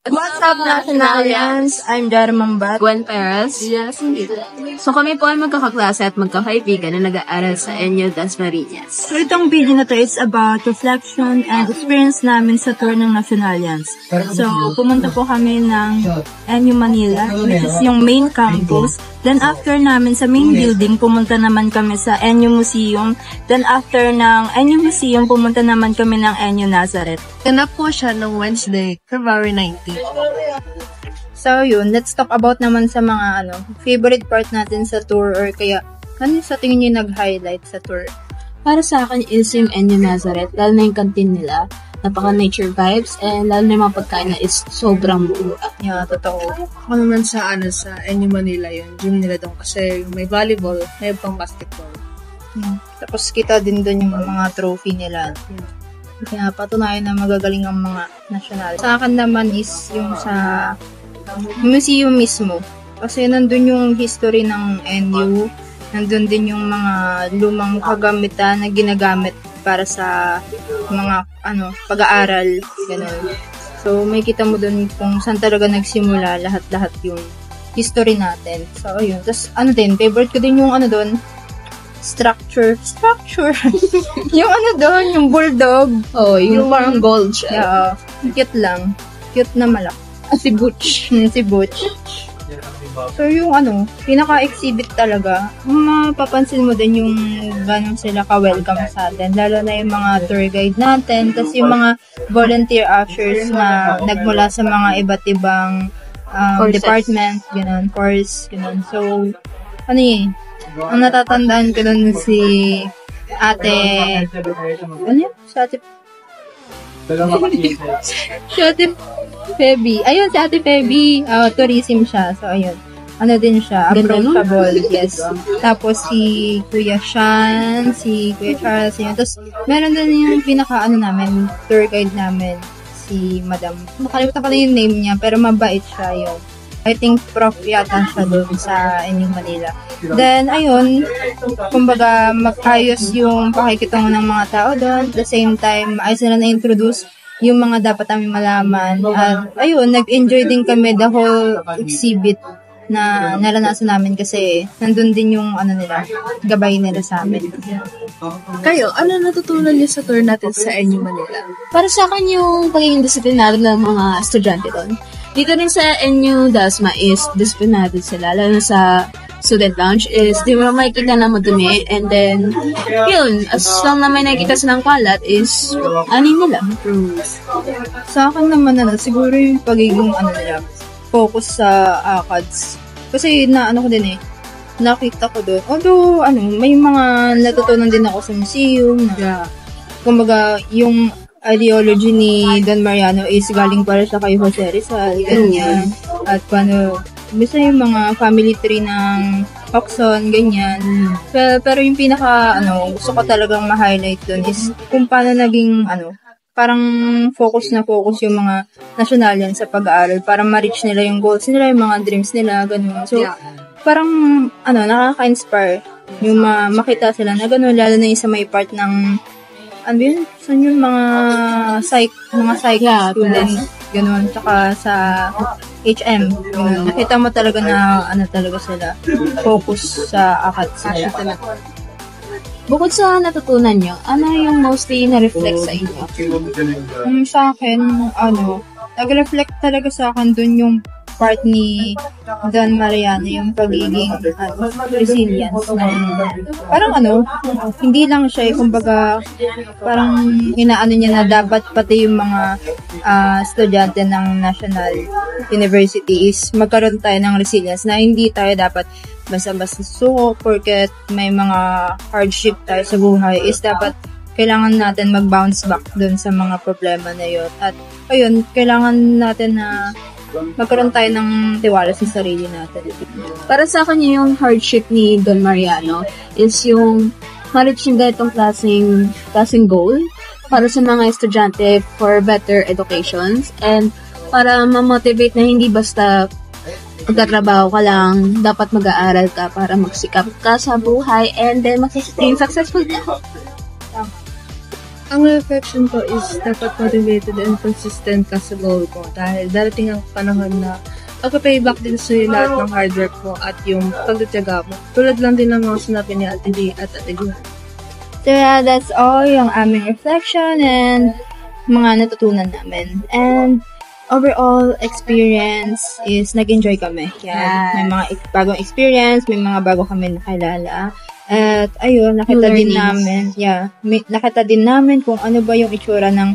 What's up, Nationalians? I'm Jara Mambat. Gwen Perez. Yes, indeed. So kami po ay magkakaklase at magkakaibigan na nag-aaral sa Enyo Dasmariñas. So itong video na to is about reflection and experience namin sa tour ng Nationalians. So pumunta po kami ng NU Manila, which is yung main campus. Then after namin sa main building, pumunta naman kami sa NU Museum. Then after ng NU Museum, pumunta naman kami ng NU Nazareth. Ganap po siya ng Wednesday, February 19. So yun, let's talk about naman sa mga favorite part natin sa tour or kaya ano sa tingin niyo nag-highlight sa tour? Para sa akin is yung Enyo Nazareth, lalo na yung canteen nila. Napaka-nature vibes and lalo na yung mga pagkain na is sobrang mura. Yeah, totoo. Ako naman sa NU Manila yun, gym nila doon kasi may volleyball, may pang basketball. Tapos kita din doon yung mga trophy nila. Kaya patunayan na magagaling ang mga national. Sa akin naman is yung sa museum mismo. Kasi nandun yung history ng NU, nandun din yung mga lumang kagamitan na ginagamit para sa mga pag-aaral, ganun. So may kita mo dun kung saan talaga nagsimula lahat-lahat yung history natin. So ayun. Tapos din, favorite ko din yung dun, structure. Yung doon, yung bulldog. Oh, yung parang gold siya. Yeah, cute lang. Cute na malaki. Si Butch. Si Butch. So yung pinaka-exhibit talaga, mapapansin mo din yung ganun sila ka-welcome sa atin. Lalo na yung mga tour guide natin, tapos yung mga volunteer ushers na nagmula sa mga iba't ibang department, ganun, course, ganun. So, ang natatandaan ko dun si Ate Feby. Ayun, si Ate Feby. Tourism siya. So, ayun. Din siya. Approachable. Yes. Tapos, si Kuya Sean, si Kuya Charles, yun. Tapos, meron din yung namin, tour guide namin, si Madam. Nakalimutan ko na yung name niya, pero mabait siya yun. I think prof yata siya doon sa NU Manila. Then, ayun, kumbaga, mag-ayos yung pakikitungo ng mga tao doon. At the same time, ayos nila na-introduce yung mga dapat namin malaman. At, ayun, nag-enjoy din kami the whole exhibit na naranasan namin kasi nandun din yung gabay nila sa amin. Kayo, ano natutunan niyo sa tour natin sa NU Manila? Para sa akin yung pagiging disiplinado ng mga estudyante doon. Dito rin sa NU Dasma is disiplinado sila. Lalo na sa student lounge is di mo makikita na madumi. And then, yun, as long na may nakikita silang kalat is nila. Sa akin naman siguro yung pagiging nila, focus sa ACADS. Kasi ko din nakita ko doon. Although, may mga natutunan din ako sa museum na, kumbaga, yung ideology ni Don Mariano is galing para sa kay Jose Rizal, ganyan. At basta yung mga family tree ng Oxon, ganyan. Pero yung pinaka, gusto ko talagang ma-highlight doon is kung paano naging, parang focus yung mga nationalian sa pag-aaral para ma-reach nila yung goals nila, yung mga dreams nila, ganun. So, parang, nakaka-inspire yung makita sila na ganun, lalo na yung sa may part ng saan yung mga psych students, ganun, tsaka sa HM, ganun. Nakita mo talaga na, talaga sila, focus sa ACAD sila. Bukod sa natutunan nyo, ano yung mostly na-reflect sa inyo? Sa akin, nag-reflect talaga sa akin dun yung part ni Don Mariano, yung pagiging resilience. Parang hindi lang siya, kumbaga, parang inaano niya na dapat pati yung mga estudyante ng National University is magkaroon tayo ng resilience na hindi tayo dapat basta-basta suko porket may mga hardship tayo sa buhay is dapat kailangan natin mag-bounce back dun sa mga problema na yun. At ayun, kailangan natin na magkaroon tayo ng tiwala sa sarili natin. Para sa akin yung hardship ni Don Mariano is yung ma-reach yung ganitong klaseng goal para sa mga estudyante for better educations and para ma-motivate na hindi basta magtatrabaho ka lang, dapat mag-aaral ka para magsikap ka sa buhay and then magiging successful ka. Ang reflection ko is dapat motivated and consistent ka sa goal mo dahil darating ang panahon na pagpa-payback din sa'yo lahat ng hard work mo at yung pagtitiyaga mo. Tulad lang din ng mga sinabi ni Ate D at Ate Gwen. So yeah, that's all yung aming reflection and mga natutunan namin. And overall experience is nag-enjoy kami. Yan. May mga bagong experience, may mga bago kami nakilala. At ayun, nakita din namin, nakita din namin kung ano ba yung itsura ng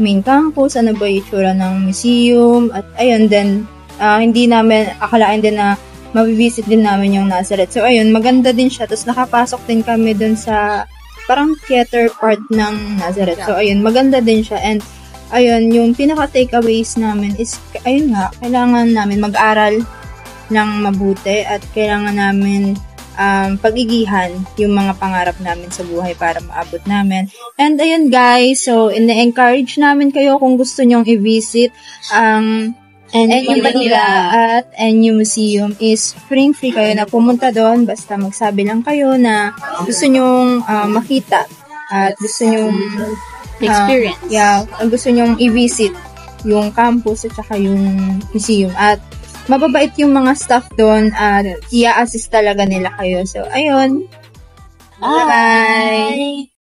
main campus, ano ba yung itsura ng museum, at ayun din, hindi namin akalain din na mabivisit din namin yung Nazareth. So ayun, maganda din siya. Tapos nakapasok din kami dun sa parang theater part ng Nazareth. So ayun, maganda din siya. And ayun, yung pinaka-takeaways namin is, ayun nga, kailangan namin mag-aral ng mabuti at kailangan namin pag-igihan yung mga pangarap namin sa buhay para maabot namin. And ayun guys, so ina-encourage namin kayo kung gusto nyong i-visit ang NU Manila at NU Museum is free kayo na pumunta doon. Basta magsabi lang kayo na gusto nyong makita at gusto nyong Experience. Gusto nyong i-visit yung campus at saka yung museum. At mababait yung mga staff doon at i-assist talaga nila kayo. So, ayun. Bye!